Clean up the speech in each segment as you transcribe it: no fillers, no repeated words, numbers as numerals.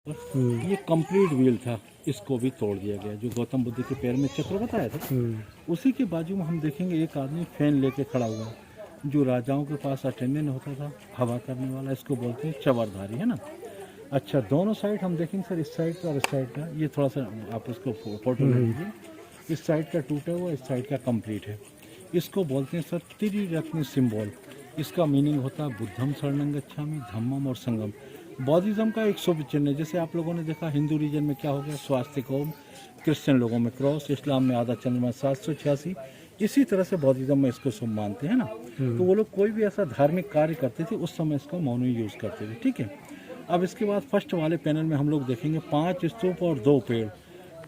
ये complete wheel था, इसको भी तोड़ दिया गया। जो गौतम बुद्ध के पैर में चक्र बताया था, उसी के बाजू में हम देखेंगे एक आदमी फैन लेके खड़ा हुआ है। जो राजाओं के पास अटेंडेंट होता था, हवा करने वाला, इसको बोलते हैं चवरधारी, है ना। अच्छा, दोनों साइड हम देखेंगे सर, इस साइड का और इस साइड का। ये थोड़ा सा आप उसको फोटो ले लीजिए। इस साइड का टूटा हुआ, इस साइड का कंप्लीट है। इसको बोलते हैं सर त्रिरत्न सिंबल। इसका मीनिंग होता है बुद्धम शरणं गच्छामि, धम्मम और संगम। बौद्धिज्म का एक शुभ चिन्ह है। जैसे आप लोगों ने देखा हिंदू रीजन में क्या हो गया, स्वास्तिक ओम, क्रिश्चियन लोगों में क्रॉस, इस्लाम में आधा चंद्रमा 786। इसी तरह से बौद्धिज्म में इसको शुभ मानते हैं ना। तो वो लोग कोई भी ऐसा धार्मिक कार्य करते थे उस समय इसका मौन यूज़ करते थे, ठीक है। अब इसके बाद फर्स्ट वाले पैनल में हम लोग देखेंगे 5 स्तूप और 2 पेड़।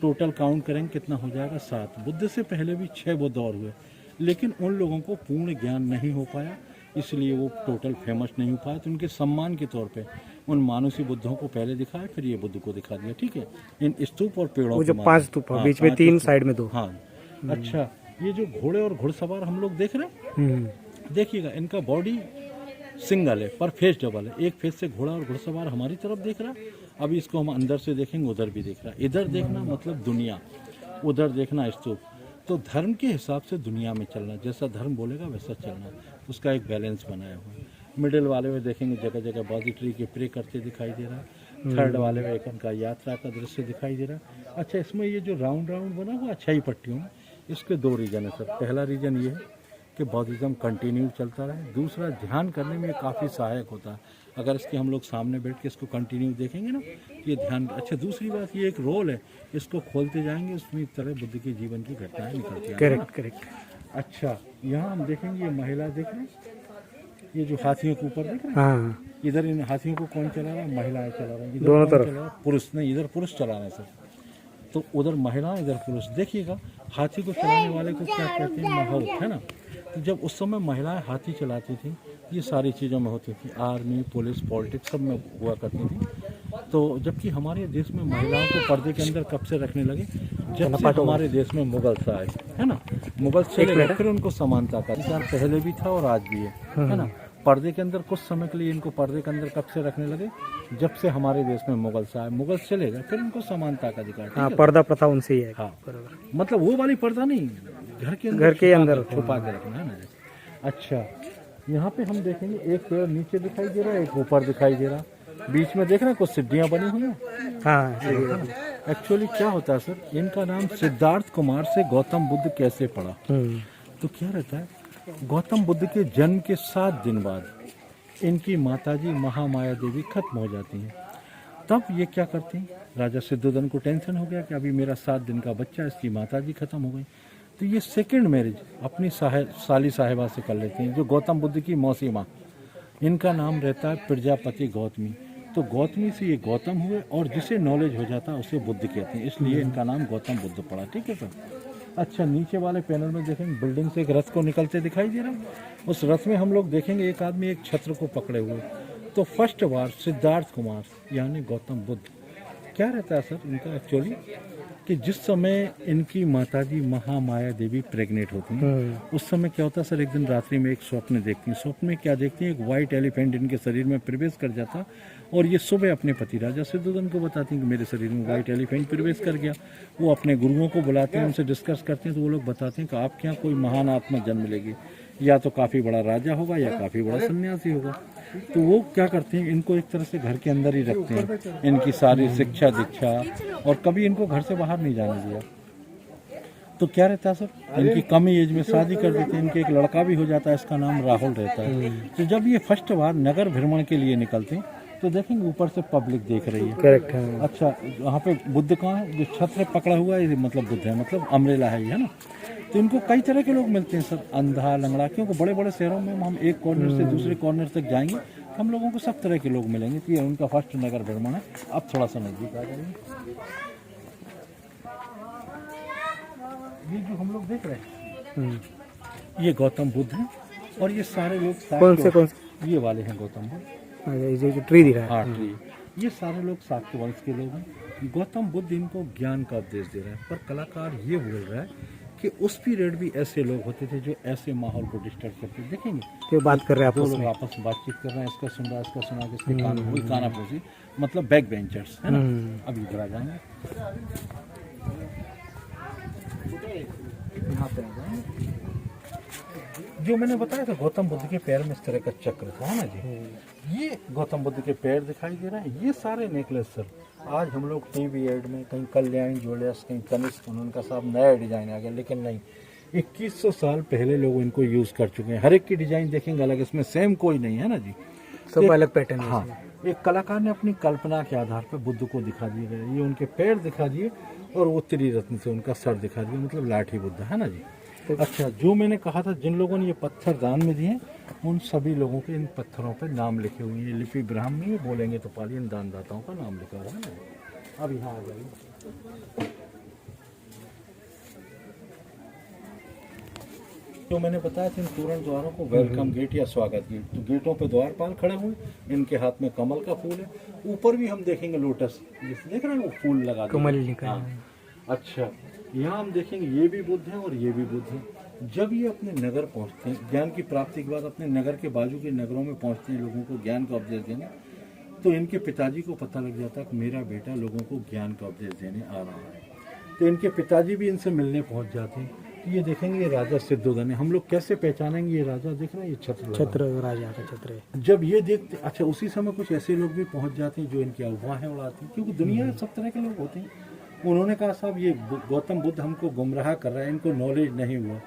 टोटल काउंट करेंगे कितना हो जाएगा, 7। बुद्ध से पहले भी 6 बुद्ध और हुए, लेकिन उन लोगों को पूर्ण ज्ञान नहीं हो पाया, इसलिए वो टोटल फेमस नहीं हो पाए। तो उनके सम्मान के तौर पे उन मानुषी बुद्धों को पहले दिखाया, फिर ये बुद्ध को दिखा दिया, ठीक है। इन स्तूप और पेड़ों वो जो 5 स्तूप, बीच में 3, साइड में 2। हाँ। अच्छा, ये जो घोड़े और घुड़सवार हम लोग देख रहे हैं, देखिएगा इनका बॉडी सिंगल है पर फेस डबल है। एक फेस से घोड़ा और घुड़सवार हमारी तरफ देख रहा है, अभी इसको हम अंदर से देखेंगे, उधर भी देख रहा है। इधर देखना मतलब दुनिया, उधर देखना स्तूप। तो धर्म के हिसाब से दुनिया में चलना, जैसा धर्म बोलेगा वैसा चलना, उसका एक बैलेंस बनाया हुआ है। मिडिल वाले में देखेंगे जगह जगह बॉडी ट्री के प्रे करते दिखाई दे रहा है। थर्ड वाले में एक उनका यात्रा का दृश्य दिखाई दे रहा है। अच्छा, इसमें ये जो राउंड राउंड बना हुआ 6 पट्टियों में, इसके 2 रीजन है सर। पहला रीजन ये है कि बौद्धिज्म कंटिन्यू चलता रहे। दूसरा, ध्यान करने में काफ़ी सहायक होता है। अगर इसके हम लोग सामने बैठ के इसको कंटिन्यू देखेंगे ना, ये ध्यान। अच्छा, दूसरी बात, ये एक रोल है, इसको खोलते जाएंगे, उसमें इस तरह बुद्ध के जीवन की घटनाएं निकलती हैं। करेक्ट। अच्छा, यहाँ हम देखेंगे ये महिला देख रहे हैं, ये जो हाथियों के ऊपर देख रहे हैं। हाँ, इधर इन हाथियों को कौन चला रहा है, महिलाएं चला रही हैं। इधर दोनों कौन तरफ चला रहा है, पुरुष नहीं, इधर पुरुष चला रहे हैं सर। तो उधर महिलाएं, इधर पुरुष। देखिएगा हाथी को चलाने वाले को क्या कहते हैं, महाउत, है ना। तो जब उस समय महिलाएं हाथी चलाती थी, ये सारी चीज़ों में होती थी, आर्मी, पुलिस, पॉलिटिक्स सब में हुआ करती थी। तो जबकि हमारे देश में महिलाओं को पर्दे के अंदर कब से रखने लगे, जब से हमारे देश में मुगल्स आए, है ना। मुगल्स चले गए, फिर उनको समानता का अधिकार पहले भी था और आज भी है ना। पर्दे के अंदर कुछ समय के लिए इनको पर्दे के अंदर कब से रखने लगे, जब से हमारे देश में मुगल्स आए। मुगल्स चले गए, फिर उनको समानता का अधिकार। हाँ, पर्दा प्रथा उनसे ही है। हाँ, मतलब वो वाली पर्दा नहीं, घर के अंदर छुपा के रखना, है ना। अच्छा, यहाँ पे हम देखेंगे एक पेड़ नीचे दिखाई दे रहा है, एक ऊपर दिखाई दे रहा है। बीच में देख रहे हैं कुछ सीढ़ियाँ बनी हुई हैं। हाँ, एक्चुअली क्या होता है सर, इनका नाम सिद्धार्थ कुमार से गौतम बुद्ध कैसे पड़ा। तो क्या रहता है, गौतम बुद्ध के जन्म के 7 दिन बाद इनकी माताजी महामाया देवी खत्म हो जाती हैं। तब ये क्या करती हैं, राजा सिद्धोधन को टेंशन हो गया कि अभी मेरा 7 दिन का बच्चा, इसकी माताजी खत्म हो गई। तो ये सेकंड मैरिज अपनी साली साहिबा से कर लेते हैं, जो गौतम बुद्ध की मौसी माँ। इनका नाम रहता है प्रजापति गौतमी। तो गौतमी से ये गौतम हुए, और जिसे नॉलेज हो जाता है उसे बुद्ध कहते हैं, इसलिए इनका नाम गौतम बुद्ध पड़ा, ठीक है सर। अच्छा, नीचे वाले पैनल में देखेंगे बिल्डिंग से एक रथ को निकलते दिखाई दे रहा है। उस रथ में हम लोग देखेंगे एक आदमी एक छत्र को पकड़े हुए। तो फर्स्ट बार सिद्धार्थ कुमार यानी गौतम बुद्ध, क्या रहता है सर इनका एक्चुअली, कि जिस समय इनकी माताजी महामाया देवी प्रेग्नेंट होती हैं, उस समय क्या होता है सर, एक दिन रात्रि में एक स्वप्न देखती हैं। स्वप्न में क्या देखती हैं, एक वाइट एलिफेंट इनके शरीर में प्रवेश कर जाता, और ये सुबह अपने पति राजा सिद्धोधन को बताती हैं कि मेरे शरीर में वाइट एलिफेंट प्रवेश कर गया। वो अपने गुरुओं को बुलाते हैं, उनसे डिस्कस करते हैं। तो वो लोग बताते हैं कि आपके यहाँ कोई महान आत्मा जन्म लेगी, या तो काफ़ी बड़ा राजा होगा या काफ़ी बड़ा सन्यासी होगा। तो वो क्या करते हैं, इनको एक तरह से घर के अंदर ही रखते हैं, इनकी सारी शिक्षा दीक्षा, और कभी इनको घर से बाहर नहीं जाने दिया। तो क्या रहता है सर, इनकी कम एज में शादी कर देते हैं। इनके एक लड़का भी हो जाता है, इसका नाम राहुल रहता है। तो जब ये फर्स्ट बार नगर भ्रमण के लिए निकलते हैं, तो देखेंगे ऊपर से पब्लिक देख रही है। करेक्ट है। अच्छा, वहाँ पे बुद्ध कहाँ है, जो छत्र पकड़ा हुआ है, मतलब बुद्ध है, मतलब अम्ब्रेला है, है ना। तो इनको कई तरह के लोग मिलते हैं सर, अंधा, लंगड़ा, क्योंकि बड़े बड़े शहरों में हम एक कॉर्नर से दूसरे कॉर्नर तक जाएंगे, हम लोगों को सब तरह के लोग मिलेंगे। तो ये उनका फर्स्ट नगर भ्रमण है। अब थोड़ा सा नजदीक आ जाएंगे, ये जो हम लोग देख रहे हैं, ये गौतम बुद्ध हैं, और ये सारे लोग कौन से ये वाले हैं गौतम बुद्ध, जो ट्री दिख रहा है। हाँ, ट्री। ये सारे लोग शाक्य वंश के लोग हैं। गौतम बुद्ध इनको ज्ञान का उपदेश दे रहे हैं, पर कलाकार ये बोल रहा है कि उस पीरियड भी ऐसे लोग होते थे जो ऐसे माहौल को डिस्टर्ब करते थे। देखेंगे ये बात कर रहे हैं दो आपस लोग में। आपस में बातचीत कर रहे हैं, इसका सुन रहा है, इसका सुना के इसके कान हुई कानाफूसी, मतलब बैक बेंचर्स है ना। अब इधर आ जाएंगे, यहाँ पे आ जाएंगे। जो मैंने बताया था गौतम बुद्ध के पैर में इस तरह का चक्र था, है ना जी। ये गौतम बुद्ध के पैर दिखाई दे रहा है। ये सारे नेकलेस सर आज हम लोग टीवी एड में कहीं कल्याणी ज्वेलर्स, कहीं तनिष्क, उनका साहब नया डिजाइन आ गया, लेकिन नहीं, 2100 साल पहले लोग इनको यूज कर चुके हैं। हर एक की डिजाइन देखेंगे अलग, इसमें सेम कोई नहीं है ना जी, सब अलग पैटर्न है। हाँ, एक कलाकार ने अपनी कल्पना के आधार पर बुद्ध को दिखा दिए गए। ये उनके पैर दिखा दिए और वो त्रिरत्न से उनका सर दिखा दिया, मतलब लाठी बुद्ध, है ना जी। अच्छा, जो मैंने कहा था जिन लोगों ने ये पत्थर दान में दिए, उन सभी लोगों के इन पत्थरों पर नाम लिखे हुए हैं। लिपि ब्राह्मी में बोलेंगे तो पाली, इन दानदाताओं का नाम लिखा हुआ है ना। अब यहाँ आ जाइए, जो मैंने बताया था इन तोरण द्वारों को वेलकम गेट या स्वागत गेट, तो गेटों पे द्वारपाल खड़े हुए, इनके हाथ में कमल का फूल है। ऊपर भी हम देखेंगे लोटस, देख रहे हैं वो फूल लगा दिया। कमल लिखा है। हाँ। अच्छा, यहाँ हम देखेंगे ये भी बुद्ध है और ये भी बुद्ध है। जब ये अपने नगर पहुँचते हैं, ज्ञान की प्राप्ति के बाद अपने नगर के बाजू के नगरों में पहुँचते हैं, लोगों को ज्ञान का उपदेश देने, तो इनके पिताजी को पता लग जाता है कि मेरा बेटा लोगों को ज्ञान का उपदेश देने आ रहा है। तो इनके पिताजी भी इनसे मिलने पहुँच जाते हैं। तो ये देखेंगे ये राजा सिद्धोधन है। हम लोग कैसे पहचानेंगे ये राजा? देख रहे हैं ये छत्र राजा का छत्र है। जब ये देखते, अच्छा उसी समय कुछ ऐसे लोग भी पहुँच जाते हैं जो इनकी अफवाहें उड़ाते हैं, क्योंकि दुनिया में सब तरह के लोग होते हैं। उन्होंने कहा साहब ये गौतम बुद्ध हमको गुमराह कर रहा है, इनको नॉलेज नहीं हुआ।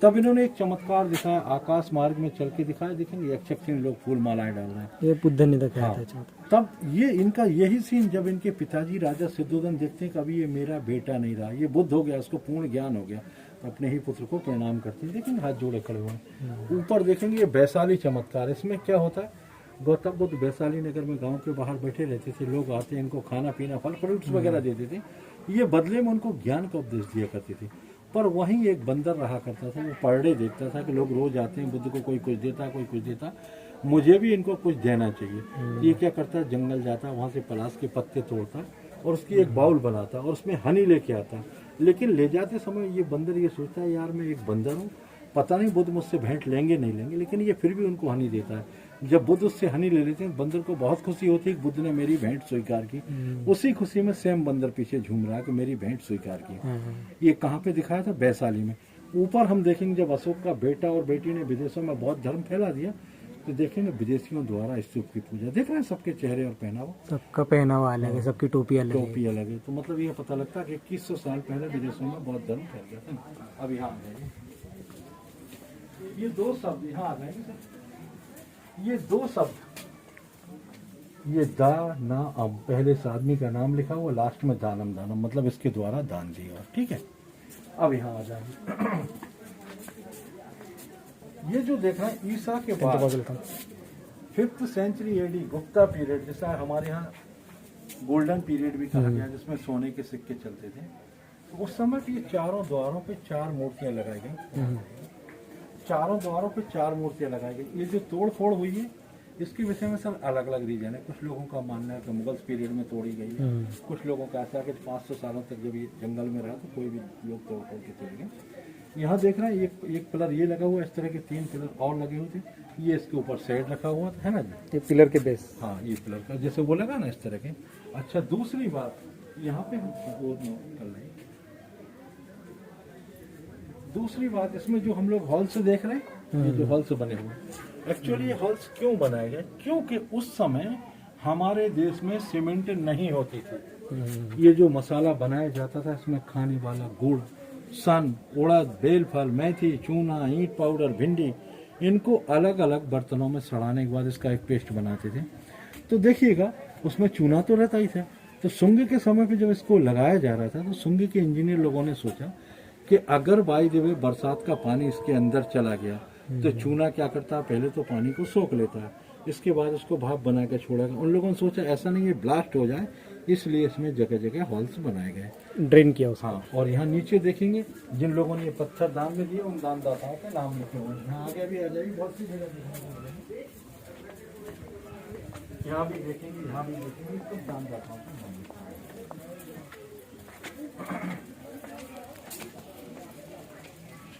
तब इन्होंने एक चमत्कार दिखाया, आकाश मार्ग में चल के दिखाया। देखेंगे यक्षकिन लोग फूल मालाएं डाल रहे हैं, ये बुद्ध ने दिखाया था। तब ये इनका यही सीन, जब इनके पिताजी राजा सिद्धोधन देखते हैं कि अभी ये मेरा बेटा नहीं रहा, ये बुद्ध हो गया, उसको पूर्ण ज्ञान हो गया, तो अपने ही पुत्र को प्रणाम करते हैं। लेकिन हाथ जोड़े खड़े हुए। ऊपर देखेंगे ये वैशाली चमत्कार। इसमें क्या होता है, गौतम बुद्ध वैशाली नगर में गांव के बाहर बैठे रहते थे, लोग आते इनको खाना पीना, फल फ्रूट्स वगैरह देते थे, ये बदले में उनको ज्ञान का उपदेश दिया करते थे। पर वहीं एक बंदर रहा करता था, वो परडे देखता था कि लोग रोज आते हैं, बुद्ध को कोई कुछ देता, कोई कुछ देता, मुझे भी इनको कुछ देना चाहिए। ये क्या करता है, जंगल जाता, वहाँ से पलाश के पत्ते तोड़ता और उसकी एक बाउल बनाता और उसमें हनी लेके आता। लेकिन ले जाते समय ये बंदर ये सोचता है यार मैं एक बंदर हूँ, पता नहीं बुद्ध मुझसे भेंट लेंगे नहीं लेंगे, लेकिन ये फिर भी उनको हनी देता है। जब बुद्ध उससे हनी ले लेते हैं, बंदर को बहुत खुशी होती है कि बुद्ध ने मेरी भेंट स्वीकार की। उसी खुशी में सेम बंदर पीछे झूम रहा है कि मेरी भेंट स्वीकार की। ये कहाँ पे दिखाया था? वैशाली में। ऊपर हम देखेंगे जब अशोक का बेटा और बेटी ने विदेशों में बहुत धर्म फैला दिया, तो देखेंगे विदेशियों द्वारा स्तूप की पूजा। देख रहे हैं सबके चेहरे और पहनावा, सबका पहनावा अलग है, सबकी टोपी अलग है। टोपी अलग है। तो मतलब ये पता लगता है कि 2100 साल पहले विदेशों में बहुत धर्म फैल गया था। अब यहाँ आ जाएंगे, ये दो शब्द यहाँ आ जाएंगे सर, ये दो शब्द, ये दा ना अम, पहले से आदमी का नाम लिखा हुआ, लास्ट में दानम दानम, मतलब इसके द्वारा दान दिया। ठीक है, अब यहाँ आ जाएंगे। ये जो देख रहे हैं ईसा के बाद 5th century AD, Gupta period, जैसा हमारे यहाँ गोल्डन पीरियड भी कहा गया, जिसमें सोने के सिक्के चलते थे। तो उस समय ये चारों द्वारों पे 4 मूर्तियां लगाई गई, चारों द्वारों पे 4 मूर्तियां लगाई गई। ये जो तोड़ फोड़ हुई है, इसके विषय में सर अलग अलग रीजन है। कुछ लोगों का मानना है कि मुगल पीरियड में तोड़ी गई है, कुछ लोगों का ऐसा है कि 500 सालों तक जब ये जंगल में रहा तो कोई भी लोग तोड़ फोड़ के चले गए। यहाँ देख रहे हैं एक पिलर ये लगा हुआ है, इस तरह के 3 पिलर और लगे हुए थे, ये इसके ऊपर शेड रखा हुआ है ना जी, ये पिलर के बेस। हाँ, ये पिलर का जैसे वो लगा ना इस तरह के। अच्छा, दूसरी बात यहाँ पे हम कर रहे हैं, दूसरी बात इसमें जो हम लोग हॉल्स देख रहे हैं, ये जो हॉल्स बने हुए, एक्चुअली ये हॉल्स क्यों बनाए गए? क्योंकि उस समय हमारे देश में सीमेंट नहीं होती थी। ये जो मसाला बनाया जाता था, इसमें खाने वाला गुड़, सन, उड़द, बेलफल, मेथी, चूना, ईंट पाउडर, भिंडी, इनको अलग अलग बर्तनों में सड़ाने के बाद इसका एक पेस्ट बनाते थे। तो देखिएगा उसमें चूना तो रहता ही था। तो सुंग के समय पे जब इसको लगाया जा रहा था, तो सुंग के इंजीनियर लोगों ने सोचा कि अगर बाई द वे बरसात का पानी इसके अंदर चला गया तो चूना क्या करता है, पहले तो पानी को सोख लेता है, इसके बाद उसको भाप बना के छोड़ेगा। उन लोगों ने सोचा ऐसा नहीं है ब्लास्ट हो जाए, इसलिए इसमें जगह जगह हॉल्स बनाए गए, ड्रेन किया उसको। हाँ, और यहाँ नीचे देखेंगे जिन लोगों ने ये पत्थर दान में दिए, उन दानदाताओं के नाम लिखे हुए हैं। यहाँ आगे भी आ जाएगी, बहुत सी जगह दिखाई, यहाँ भी देखेंगे, यहाँ भी देखेंगे, सब दानदाताओं के नाम लिखे हुए हैं।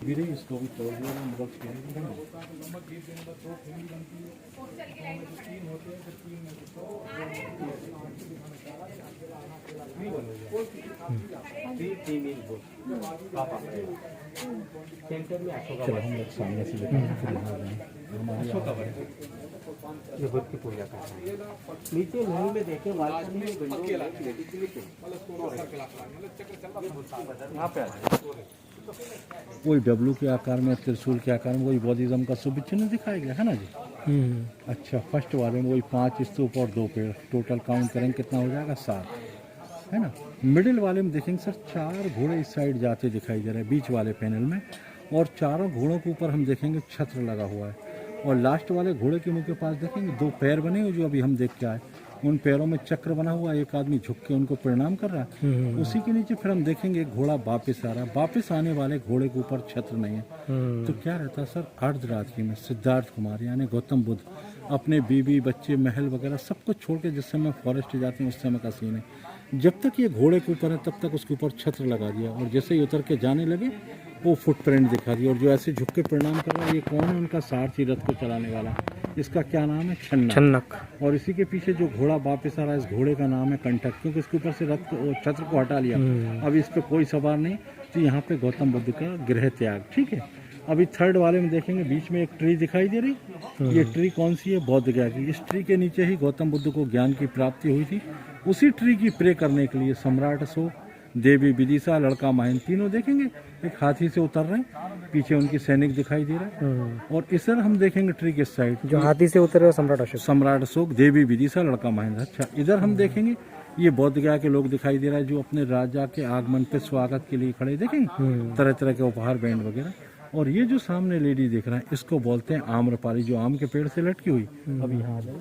गिरी इसको भी तोड़ दिया ना, मतलब चलो हम लोग सामने से देखेंगे फिर यहाँ जाएं। ये बुद्ध की पूजा करते हैं। नीचे महल में देखे बालकनी में यहाँ पे आ जाए। वही डब्लू के आकार में, त्रिशूल के आकार में, वही बौद्धिज्म का शुभ चिन्ह दिखाया गया है ना जी। अच्छा, फर्स्ट वाले में वही 5 स्तूप और 2 पेड़, टोटल काउंट करेंगे कितना हो जाएगा 7, है ना। मिडिल वाले में देखेंगे सर 4 घोड़े इस साइड जाते दिखाई दे रहे हैं बीच वाले पैनल में, और चारों घोड़ों के ऊपर हम देखेंगे छत्र लगा हुआ है, और लास्ट वाले घोड़े के मुंह के पास देखेंगे 2 पैर बने हुए जो अभी हम देख के आए, उन पैरों में चक्र बना हुआ, एक आदमी झुक के उनको प्रणाम कर रहा है। उसी के नीचे फिर हम देखेंगे एक घोड़ा वापस आ रहा है, वापस आने वाले घोड़े के ऊपर छत्र नहीं है। तो क्या रहता है सर, अर्धरात्रि में सिद्धार्थ कुमार यानी गौतम बुद्ध अपने बीवी बच्चे महल वगैरह सब कुछ छोड़ के जिस समय फॉरेस्ट जाते हैं उस समय का सीन है। जब तक ये घोड़े के ऊपर है तब तक उसके ऊपर छत्र लगा दिया, और जैसे ही उतर के जाने लगे वो फुटप्रिंट दिखा दिया, और जो ऐसे झुक के प्रणाम कर रहा है ये कौन है, उनका सारथी रथ को चलाने वाला, इसका क्या नाम है, छन्नक। और इसी के पीछे जो घोड़ा वापस आ रहा है इस घोड़े का नाम है कंटक, क्योंकि इसके ऊपर से रथ को छत्र को हटा लिया, अब इस पे कोई सवार नहीं, तो यहाँ पे गौतम बुद्ध का गृह त्याग। ठीक है, अभी थर्ड वाले में देखेंगे बीच में एक ट्री दिखाई दे रही, ये ट्री कौन सी है, बौद्ध गया की। इस ट्री के नीचे ही गौतम बुद्ध को ज्ञान की प्राप्ति हुई थी। उसी ट्री की प्रे करने के लिए सम्राट अशोक, देवी विदिशा, लड़का माहिन तीनों देखेंगे एक हाथी से उतर रहे हैं, पीछे उनकी सैनिक दिखाई दे रहा है। और इधर हम देखेंगे ट्री के साइड जो हाथी से उतर रहे सम्राट अशोक, देवी विदिशा, लड़का महेंद्र। अच्छा, इधर हम देखेंगे ये बौद्ध गया के लोग दिखाई दे रहा है जो अपने राजा के आगमन पे स्वागत के लिए खड़े, देखेंगे तरह तरह के उपहार बैंड वगैरह। और ये जो सामने लेडी देख रहे हैं इसको बोलते हैं आम्रपाली, जो आम के पेड़ से लटकी हुई। अभी यहाँ आ जाए,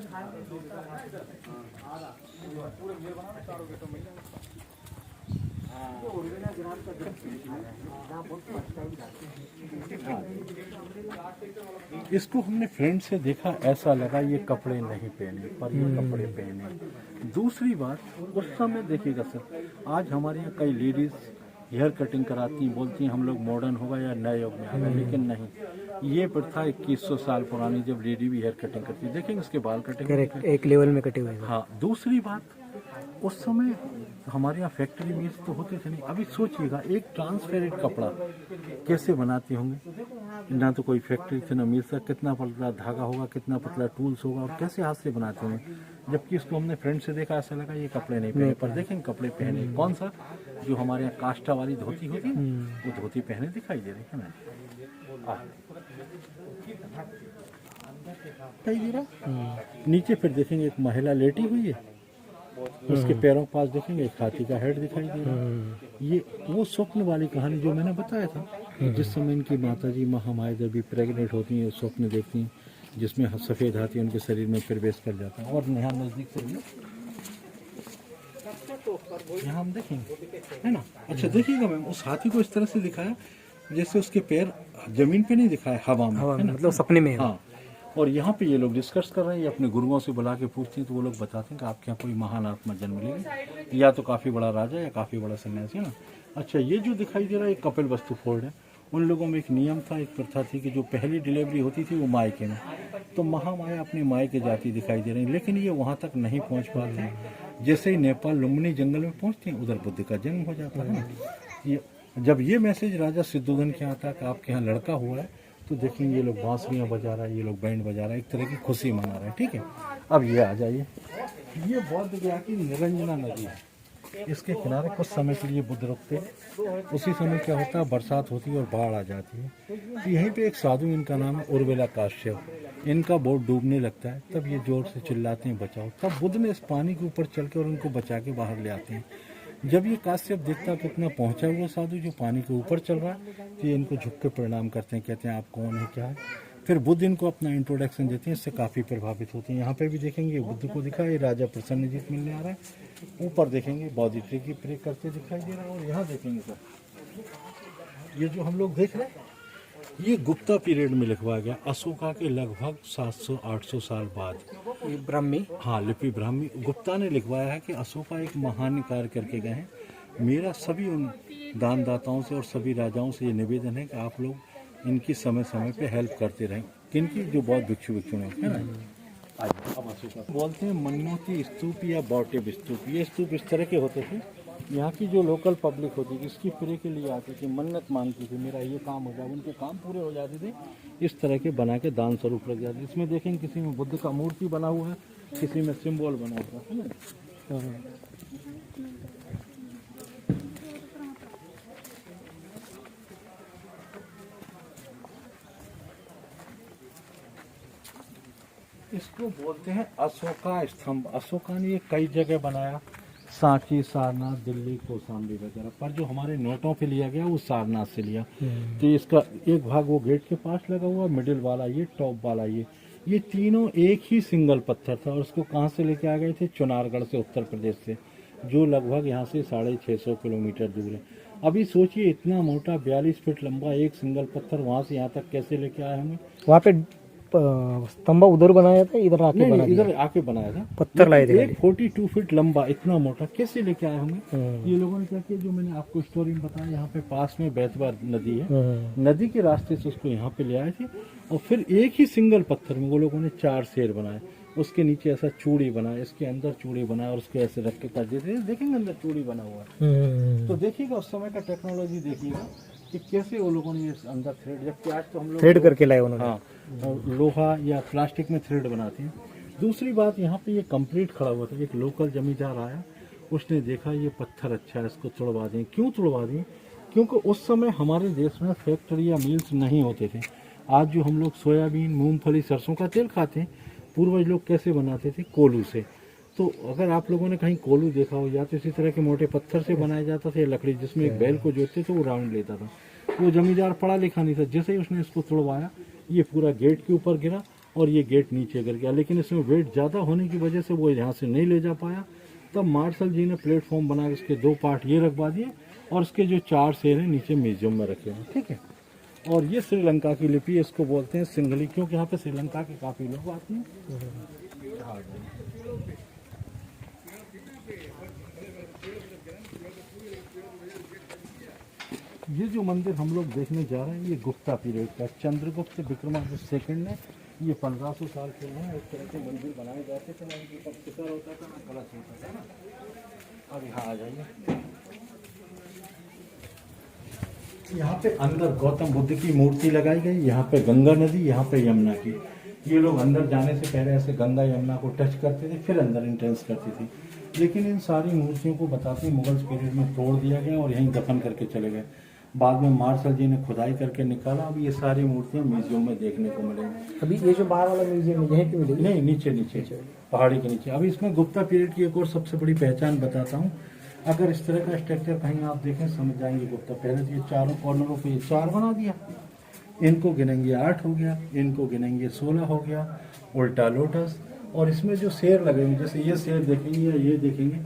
इसको हमने फ्रेंड से देखा, ऐसा लगा ये कपड़े नहीं पहने पर ये कपड़े पहने। दूसरी बात, उस समय देखिएगा सर, आज हमारे यहाँ कई लेडीज हेयर कटिंग कराती, बोलती हैं हम लोग मॉडर्न होगा या नए युग में आ गए, लेकिन नहीं, ये प्रथा 2100 साल पुरानी, जब लेडी भी हेयर कटिंग करती है, देखेंगे उसके बाल कटिंग एक लेवल में कटे हुए। हाँ, दूसरी बात, उस समय हमारे यहाँ फैक्ट्री मिल्स तो होते थे नहीं। अभी सोचिएगा एक ट्रांसपेरेंट कपड़ा कैसे बनाते होंगे, ना तो कोई फैक्ट्री थी ना मिल्स, कितना पतला धागा होगा, कितना पतला टूल्स होगा, और कैसे हाथ से बनाते होंगे। जबकि इसको हमने फ्रेंड से देखा, ऐसा लगा ये कपड़े नहीं पहने, पर देखेंगे कपड़े पहने। कौन सा, जो हमारे यहाँ काष्ठा वाली धोती होती है वो धोती पहने दिखाई दे रही है ना। नीचे फिर देखेंगे एक महिला लेटी हुई है, उसके पैरों के पास देखेंगे एक हाथी का हेड दिखाई दे रहा है। ये वो स्वप्न वाली कहानी जो मैंने बताया था, जिस समय इनकी माताजी महामाया देवी प्रेग्नेंट होती हैं, स्वप्न देखती हैं जिसमें सफेद हाथी उनके शरीर में प्रवेश कर जाता है। और यहाँ नजदीक से यहाँ हम देखेंगे, है ना। अच्छा देखिएगा मैम, उस हाथी को इस तरह से दिखाया जैसे उसके पैर जमीन पे नहीं दिखाए, हवा में, है ना, मतलब सपने में। हाँ, और यहाँ पे ये लोग डिस्कस कर रहे हैं, ये अपने गुरुओं से बुला के पूछते हैं, तो वो लोग बताते हैं कि आपके यहाँ कोई महान आत्मा जन्म लेगी, या तो काफ़ी बड़ा राजा या काफ़ी बड़ा सन्यासी, है ना। अच्छा, ये जो दिखाई दे रहा है एक कपिल वस्तु फोर्ड है। उन लोगों में एक नियम था, एक प्रथा थी कि जो पहली डिलीवरी होती थी वो मायके में, तो महामाया अपनी मायके जाती दिखाई दे रही, लेकिन ये वहाँ तक नहीं पहुँच पाते। जैसे ही नेपाल लुम्बिनी जंगल में पहुँचते हैं उधर बुद्ध का जन्म हो जाता है। ये जब ये मैसेज राजा सिद्धोधन के यहाँ था कि आपके यहाँ लड़का हुआ है, तो देखेंगे ये लोग बांसुरियाँ बजा रहा है, ये लोग बैंड बजा रहा है, एक तरह की खुशी मना रहे हैं। ठीक है, अब ये आ जाइए, ये बौद्ध गया की निरंजना नदी है, इसके किनारे कुछ समय के लिए बुद्ध रुकते हैं। उसी समय क्या होता है, बरसात होती है और बाढ़ आ जाती है। तो यहीं पे एक साधु, इनका नाम है उर्वेला काश्यप, इनका बोट डूबने लगता है, तब ये जोर से चिल्लाते हैं बचाओ, तब बुद्ध ने इस पानी के ऊपर चल के और उनको बचा के बाहर ले आते हैं। जब ये काश्यप देखता कि इतना पहुंचा हुआ साधु जो पानी के ऊपर चल रहा है, तो ये इनको झुक के प्रणाम करते हैं, कहते हैं आप कौन है, क्या है। फिर बुद्ध इनको अपना इंट्रोडक्शन देते हैं, इससे काफ़ी प्रभावित होते हैं। यहाँ पे भी देखेंगे बुद्ध को दिखा, ये राजा प्रसन्नजीत मिलने आ रहा है। ऊपर देखेंगे बौद्ध ट्री की प्रे करते दिखाई दे रहा है। और यहाँ देखेंगे सर, ये जो हम लोग देख रहे हैं ये गुप्ता पीरियड में लिखवा गया, अशोका के लगभग 700-800 साल बाद। ये ब्राह्मी, हाँ, लिपि ब्राह्मी गुप्ता ने लिखवाया है कि अशोका एक महान कार्य करके गए हैं। मेरा सभी उन दानदाताओं से और सभी राजाओं से ये निवेदन है कि आप लोग इनकी समय समय पे हेल्प करते रहें। किनकी? जो बहुत भिक्षु हैं, है ना। अब अशोका बोलते हैं मन्नोती स्तूप या बौटिव स्तूप। ये स्तूप इस तरह के होते थे। यहाँ की जो लोकल पब्लिक होती थी इसकी फ्री के लिए आती थी, मन्नत मांगती थी मेरा ये काम हो जाए, उनके काम पूरे हो जाते थे। इस तरह के बना के दान स्वरूप रख जाते। इसमें देखेंगे किसी में बुद्ध का मूर्ति बना हुआ है, किसी में सिंबल बना हुआ है ना। इसको बोलते हैं अशोका स्तंभ। अशोका ने ये कई जगह बनाया, सांची, सारनाथ, दिल्ली, कौशाम्बी वगैरह, पर जो हमारे नोटों पे लिया गया वो सारनाथ से लिया। तो इसका एक भाग वो गेट के पास लगा हुआ, मिडिल वाला ये, टॉप वाला ये तीनों एक ही सिंगल पत्थर था। और उसको कहाँ से लेके आ गए थे? चुनारगढ़ से, उत्तर प्रदेश से, जो लगभग यहाँ से 650 किलोमीटर दूर है। अभी सोचिए इतना मोटा 42 फीट लंबा एक सिंगल पत्थर वहाँ से यहाँ तक कैसे लेके आए होंगे। वहाँ पे स्तंभ उधर बनाया था, इधर आके नहीं, इधर आके बनाया था, पत्थर लाए थे। 42 फीट लंबा इतना मोटा कैसे लेके आए होंगे। ये लोगों ने क्या किया, जो मैंने आपको स्टोरी में बताया, यहाँ पे पास में बैतवा नदी है, नदी के रास्ते से उसको यहाँ पे ले आए थे। और फिर एक ही सिंगल पत्थर में वो लोगों ने 4 शेर बनाए। उसके नीचे ऐसा चूड़ी बनाया, इसके अंदर चूड़ी बनाया और उसको ऐसे रख के कर देते। देखेंगे अंदर चूड़ी बना हुआ है। तो देखिएगा उस समय का टेक्नोलॉजी देखिएगा कि कैसे वो लोगों ने अंदर थ्रेड, जबकि आज तो हम लोग थ्रेड करके लाए उन्होंने। हाँ, लोहा या प्लास्टिक में थ्रेड बनाते हैं। दूसरी बात, यहाँ पे ये कंप्लीट खड़ा हुआ था। एक लोकल जमींदार आया, उसने देखा ये पत्थर अच्छा है, इसको तोड़वा दें। क्यों तोड़वा दें? क्योंकि उस समय हमारे देश में फैक्ट्री या मिल्स नहीं होते थे। आज जो हम लोग सोयाबीन, मूंगफली, सरसों का तेल खाते हैं, पूर्वज लोग कैसे बनाते थे? कोलू से। तो अगर आप लोगों ने कहीं कोलू देखा हो, या तो इसी तरह के मोटे पत्थर से बनाया जाता था, लकड़ी जिसमें एक बैल को जोतते थे, वो राउंड लेता था। वो जमींदार पढ़ा लिखा नहीं था। जैसे ही उसने इसको तोड़वाया, ये पूरा गेट के ऊपर गिरा और ये गेट नीचे गिर गया। लेकिन इसमें वेट ज़्यादा होने की वजह से वो यहाँ से नहीं ले जा पाया। तब मार्शल जी ने प्लेटफॉर्म बना के इसके 2 पार्ट ये रखवा दिए और इसके जो 4 शेर हैं नीचे म्यूजियम में रखे हैं। ठीक है। और ये श्रीलंका की लिपि, इसको बोलते हैं सिंघली, क्योंकि यहाँ पे श्रीलंका के काफ़ी लोग आते हैं। ये जो मंदिर हम लोग देखने जा रहे हैं, ये गुप्ता पीरियड का, चंद्रगुप्त विक्रमादित्य सेकंड ने ये 1500 साल पहले इस तरह के मंदिर बनाए जाते थे। ना इनके ऊपर शिखर होता था, ना कलश होता था ना। अब यहाँ आ जाइए, यहाँ पे अंदर गौतम बुद्ध की मूर्ति लगाई गई, यहाँ पे गंगा नदी, यहाँ पे यमुना की। ये लोग अंदर जाने से पहले ऐसे गंगा यमुना को टच करते थे, फिर अंदर एंट्रेंस करती थी। लेकिन इन सारी मूर्तियों को बताते मुगल पीरियड में तोड़ दिया गया और यहीं दफन करके चले गए। बाद में मार्शल जी ने खुदाई करके निकाला। अब ये सारी मूर्तियां म्यूजियम में देखने को मिलेंगी। अभी ये जो बाहर वाला म्यूजियम है यहीं पे मिलेगी? नहीं, नीचे पहाड़ी के नीचे। अभी इसमें गुप्ता पीरियड की एक और सबसे बड़ी पहचान बताता हूँ। अगर इस तरह का स्ट्रक्चर कहीं आप देखें, समझ जाएंगे गुप्ता। पहले तो ये चारों कॉर्नरों पे 4 बना दिया, इनको गिनेंगे 8 हो गया, इनको गिनेंगे 16 हो गया, उल्टा लोटस। और इसमें जो शेर लगे हुए, जैसे ये शेर देखेंगे या ये देखेंगे,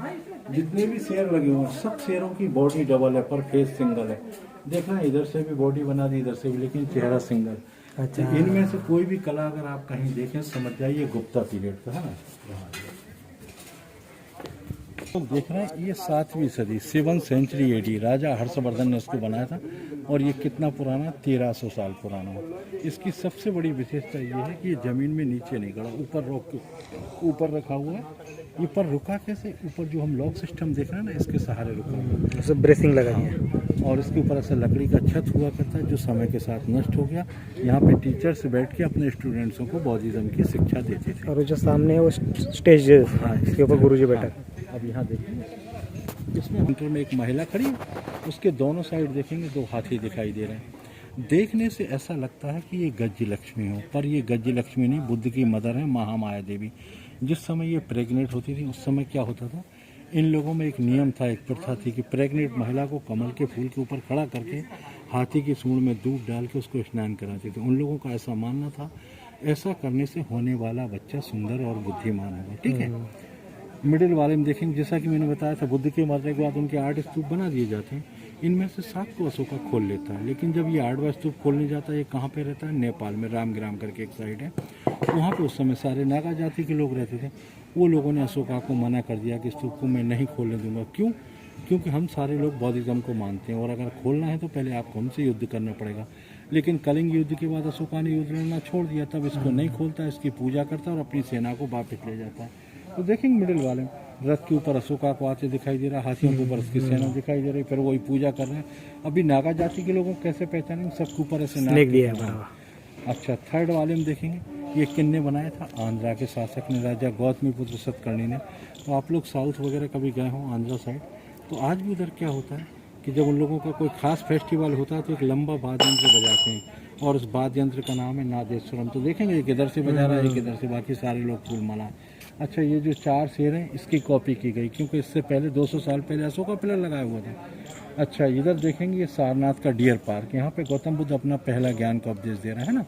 जितने भी शेर लगे हुए हैं सब शेरों की बॉडी डबल है पर फेस सिंगल है। देखना, इधर से भी बॉडी बना दी, इधर से भी, लेकिन चेहरा सिंगल। अच्छा। तो इनमें से कोई भी कला अगर आप कहीं देखें, समझ जाइए गुप्ता पीरियड का है ना। तो देख रहे हैं ये 7वीं सदी 7th सेंचुरी एडी राजा हर्षवर्धन ने इसको बनाया था। और ये कितना पुराना? 1300 साल पुराना है। इसकी सबसे बड़ी विशेषता ये है कि ये जमीन में नीचे नहीं गड़ा, ऊपर रॉक के ऊपर रखा हुआ है। ये पर रुका कैसे? ऊपर जो हम लॉक सिस्टम देख रहे हैं ना, इसके सहारे रुका हुआ है, ब्रेसिंग लगाई है। और इसके ऊपर ऐसा लकड़ी का छत हुआ करता है जो समय के साथ नष्ट हो गया। यहाँ पे टीचर्स बैठ के अपने स्टूडेंट्सों को बौद्धिज्म की शिक्षा देते थे। और जो सामने है वो स्टेज, इसके ऊपर गुरुजी बैठा। अब यहाँ देखेंगे, इसमें सेंटर में एक महिला खड़ी, उसके दोनों साइड देखेंगे 2 हाथी दिखाई दे रहे हैं। देखने से ऐसा लगता है कि ये गज्ज लक्ष्मी हो, पर ये गज्ज लक्ष्मी नहीं, बुद्ध की मदर है, महामाया देवी। जिस समय ये प्रेग्नेंट होती थी, उस समय क्या होता था, इन लोगों में एक नियम था, एक प्रथा थी कि प्रेग्नेंट महिला को कमल के फूल के ऊपर खड़ा करके हाथी की सूंड में दूध डाल के उसको स्नान कराते थे। उन लोगों का ऐसा मानना था, ऐसा करने से होने वाला बच्चा सुंदर और बुद्धिमान होगा। ठीक है। मिडिल वाले में देखेंगे, जैसा कि मैंने बताया था, बुद्ध के मरने के बाद उनके 8 स्तूप बना दिए जाते हैं। इनमें से 7 को अशोका खोल लेता है। लेकिन जब ये 8वां स्तूप खोलने जाता है, ये कहाँ पे रहता है? नेपाल में, रामग्राम करके एक साइड है। वहाँ पे उस समय सारे नागा जाति के लोग रहते थे। वो लोगों ने अशोका को मना कर दिया कि स्तूप को मैं नहीं खोलने दूंगा। क्यों? क्योंकि हम सारे लोग बौद्धिज्म को मानते हैं और अगर खोलना है तो पहले आपको हमसे युद्ध करना पड़ेगा। लेकिन कलिंग युद्ध के बाद अशोका ने युद्ध लड़ना छोड़ दिया, तब इसको नहीं खोलता, इसकी पूजा करता और अपनी सेना को वापस ले जाता है। तो देखेंगे मिडिल वाले में रथ के ऊपर अशोका को आते दिखाई दे रहा, हाथियों के ऊपर उसकी सेना दिखाई दे रही, फिर वही पूजा कर रहे हैं। अभी नागा जाति के लोगों को कैसे पहचानेंगे, सबके ऊपर ऐसे नाग दिया है। अच्छा, थर्ड वाले में देखेंगे ये किन्ने बनाया था, आंध्रा के शासक ने, राजा गौतमीपुत्र सतकर्णी ने। तो आप लोग साउथ वगैरह कभी गए हों आंध्रा साइड, तो आज भी उधर क्या होता है कि जब उन लोगों का कोई खास फेस्टिवल होता है तो एक लंबा वाद्य यंत्र बजाते हैं और उस वाद्य यंत्र का नाम है नादेश्वरम। तो देखेंगे एक इधर से बजा रहा है, एक इधर से, बाकी सारे लोग फूल माला। अच्छा, ये जो 4 शेर हैं इसकी कॉपी की गई, क्योंकि इससे पहले 200 साल पहले अशोका पिलर लगाया हुआ था। अच्छा, इधर देखेंगे ये सारनाथ का डियर पार्क, यहाँ पे गौतम बुद्ध अपना पहला ज्ञान का उपदेश दे रहे हैं ना।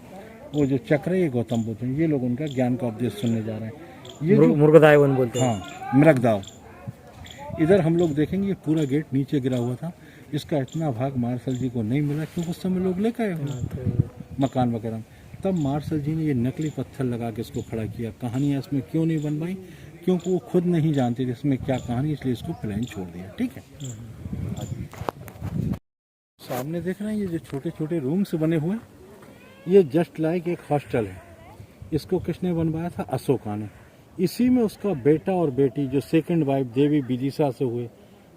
वो जो चक्र है ये गौतम बुद्ध हैं, ये लोग उनका ज्ञान का उपदेश सुनने जा रहे हैं। ये मृगदाव बोलते हैं। हाँ, मृगदाव। इधर हम लोग देखेंगे ये पूरा गेट नीचे गिरा हुआ था, इसका इतना भाग मार्शल जी को नहीं मिला क्योंकि उस समय लोग लेकर आए हुए मकान वगैरह। तब मार्शल जी ने ये नकली पत्थर लगा के इसको खड़ा किया। कहानियाँ इसमें क्यों नहीं बनवाई, क्योंकि वो खुद नहीं जानते थे इसमें क्या कहानी, इसलिए इसको प्लान छोड़ दिया। ठीक है, सामने देख रहे हैं ये जो छोटे छोटे रूम्स बने हुए, ये जस्ट लाइक एक हॉस्टल है। इसको किसने बनवाया था, अशोका ने। इसी में उसका बेटा और बेटी जो सेकंड वाइफ देवी विदिशा से हुए,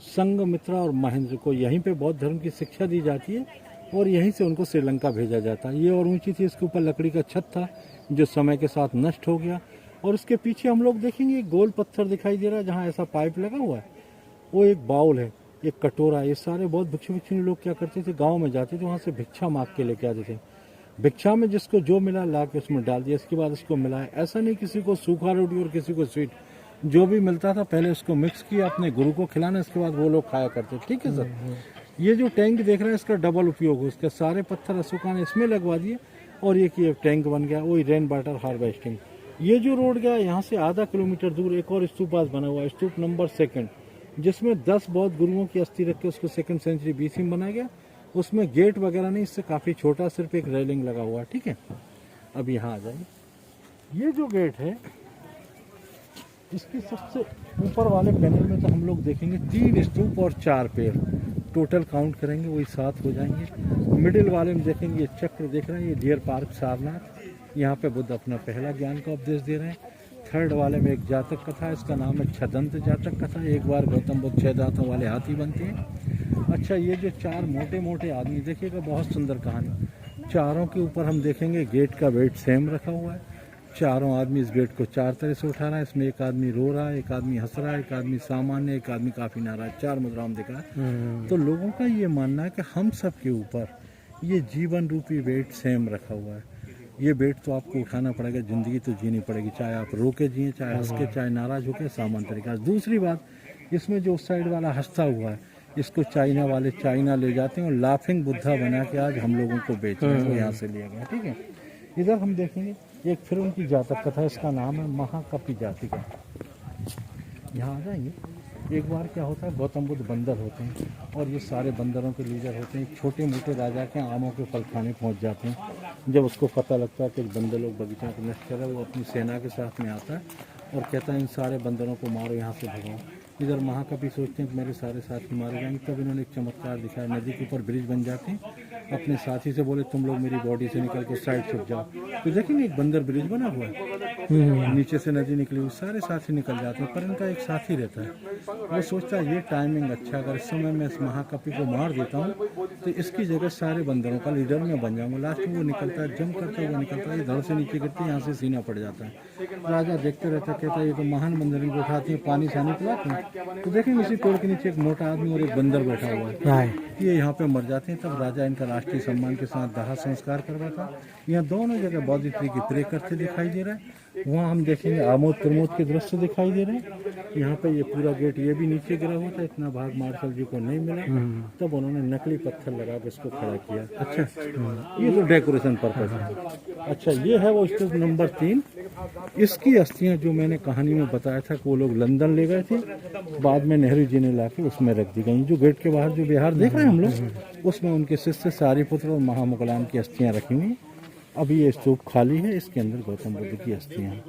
संघमित्रा और महेंद्र को यहीं पे बौद्ध धर्म की शिक्षा दी जाती है और यहीं से उनको श्रीलंका भेजा जाता है। ये और ऊंची थी, इसके ऊपर लकड़ी का छत था जो समय के साथ नष्ट हो गया। और उसके पीछे हम लोग देखेंगे एक गोल पत्थर दिखाई दे रहा है जहाँ ऐसा पाइप लगा हुआ है, वो एक बाउल है, एक कटोरा। ये सारे बहुत भिक्षु लोग क्या करते थे, गाँव में जाते थे, वहाँ से भिक्षा मांग के लेके आते थे। भिक्षा में जिसको जो मिला ला के उसमें डाल दिया, इसके बाद उसको मिलाया। ऐसा नहीं किसी को सूखा रोटी और किसी को स्वीट, जो भी मिलता था पहले उसको मिक्स किया, अपने गुरु को खिलाना, इसके बाद वो लोग खाया करते। ठीक है सर। ये जो टैंक देख रहे हैं इसका डबल उपयोग हो, इसके सारे पत्थर अशोका ने इसमें लगवा दिए और ये टैंक बन गया, वही रेन वाटर हार्वेस्टिंग। ये जो रोड गया यहाँ से आधा किलोमीटर दूर एक और स्तूप बना हुआ है, स्तूप नंबर 2, जिसमें 10 बौद्ध गुरुओं की अस्थि रख के उसको 2nd सेंचुरी BC में बनाया गया। उसमें गेट वगैरह नहीं, इससे काफ़ी छोटा, सिर्फ एक रेलिंग लगा हुआ है। ठीक है, अब यहाँ आ जाइए। ये जो गेट है इसके सबसे ऊपर वाले पैनल में तो हम लोग देखेंगे 3 स्तूप और 4 पेड़, टोटल काउंट करेंगे वही 7 हो जाएंगे। मिडिल वाले में देखेंगे ये चक्र देख रहे हैं, ये डियर पार्क सारनाथ, यहाँ पे बुद्ध अपना पहला ज्ञान का उपदेश दे रहे हैं। थर्ड वाले में एक जातक कथा, इसका नाम है छदंत जातक कथा। एक बार गौतम बुद्ध 6 दांतों वाले हाथी बनते हैं। अच्छा, ये जो 4 मोटे मोटे आदमी देखिएगा, बहुत सुंदर कहानी। चारों के ऊपर हम देखेंगे गेट का वेट सेम रखा हुआ है। चारों आदमी इस गेट को 4 तरह से उठा रहा है। इसमें एक आदमी रो रहा है, एक आदमी हंस रहा है, एक आदमी सामान्य, एक आदमी काफी नाराज। 4 मुद्राओं में दिख रहा है। तो लोगों का ये मानना है कि हम सब के ऊपर ये जीवन रूपी वेट सेम रखा हुआ है। ये वेट तो आपको उठाना पड़ेगा, जिंदगी तो जीनी पड़ेगी, चाहे आप रो के जिए, चाहे हंस के, चाहे नाराज होकर, सामान्य तरीका। दूसरी बात, इसमें जो उस साइड वाला हंसता हुआ है, इसको चाइना वाले चाइना ले जाते हैं और लाफिंग बुद्धा बना के आज हम लोगों को बेच रहे हैं, वो यहाँ से लिया गया। ठीक है, इधर हम देखेंगे एक फिर उनकी जातक कथा, इसका नाम है महाकपि जातिका। यहाँ आ जाएंगे। एक बार क्या होता है, गौतम बुद्ध बंदर होते हैं और ये सारे बंदरों के लीडर होते हैं। छोटे मोटे राजा के आमों के फल खाने पहुँच जाते हैं। जब उसको पता लगता है कि बंदर लोग बगीचा को नष्ट कर रहे हैं, वो अपनी सेना के साथ में आता है और कहता है इन सारे बंदरों को मारो, यहाँ से भगाओ। इधर महाकपि सोचते हैं कि मेरे सारे साथी मारे जाएंगे। तब इन्होंने एक चमत्कार दिखाया, नदी के ऊपर ब्रिज बन जाते हैं। अपने साथी से बोले तुम लोग मेरी बॉडी से निकल के साइड छुप जाओ। तो देखेंगे एक बंदर ब्रिज बना हुआ है, नीचे से नदी निकली हुई, सारे साथी निकल जाते हैं, पर इनका एक साथी रहता है। वो सोचता है ये टाइमिंग अच्छा, अगर इस समय मैं इस महाकपि को मार देता हूँ तो इसकी जगह सारे बंदरों का लीडर मैं बन जाऊँगा। लास्ट में वो निकलता है, जंप करता हुआ निकलता है, ये धड़ से नीचे गिरते हैं, यहाँ से सीना पड़ जाता है। राजा देखते रहता है, कहता है ये तो महान बंदर को उठाती है, पानी सानी पिलाते हैं। तो देखेंगे उसी पेड़ के नीचे एक मोटा आदमी और एक बंदर बैठा हुआ है, ये यहाँ पे मर जाते हैं। तब राजा इनका राष्ट्रीय सम्मान के साथ दाह संस्कार करवाता। यहाँ दोनों जगह बौद्ध ट्री की प्रे करते दिखाई दे रहा है। वहाँ हम देखेंगे आमोद प्रमोद के दृश्य दिखाई दे रहे हैं। यहाँ पे ये पूरा गेट ये भी नीचे गिरा हुआ था, इतना भाग मार्शल जी को नहीं मिला, तब उन्होंने नकली पत्थर लगा के इसको खड़ा किया। अच्छा, ये तो डेकोरेशन पर्पज है। अच्छा, ये है वो स्तूप नंबर 3। इसकी अस्थियां जो मैंने कहानी में बताया था कि वो लोग लंदन ले गए थे, बाद में नेहरू जी ने ला के उसमें रख दी गई। जो गेट के बाहर जो विहार देख रहे हैं हम लोग, उसमें उनके शिष्य सारीपुत्र और महामुगलान की अस्थियां रखी हुई। अभी ये स्तूप खाली है, इसके अंदर गौतम बुद्ध की अस्थियां हैं।